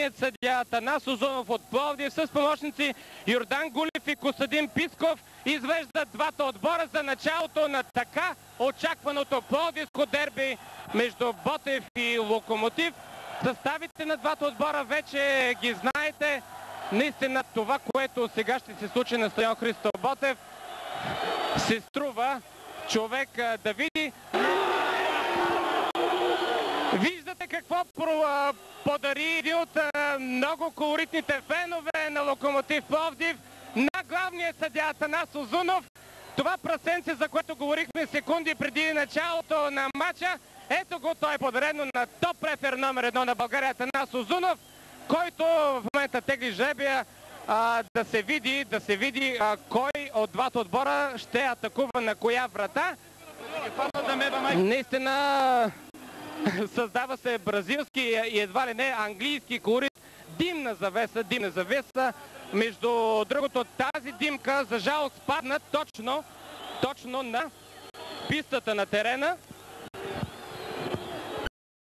главният съдия Атанас Узунов от Пловдив с помощници Йордан Гулев и Костадин Писков извеждат двата отбора за началото на така очакваното пловдивско дерби между Ботев и Локомотив. Съставите на двата отбора вече ги знаете. Наистина това, което сега ще се случи на стадион Христо Ботев, се струва човек да види. Виждате какво подари един от много колоритните фенове на Локомотив Пловдив на главния съдия Атанас Узунов. Това прасенце, за което говорихме секунди преди началото на матча, ето го, той е подарено на топ рефер номер 1 на България Атанас Узунов, който в момента тегли жребия да се види кой от двата отбора ще атакува на коя врата. Наистина създава се бразилски и едва ли не английски колорит. Димна завеса. Между другото, тази димка за жалост падна точно на пистата на терена.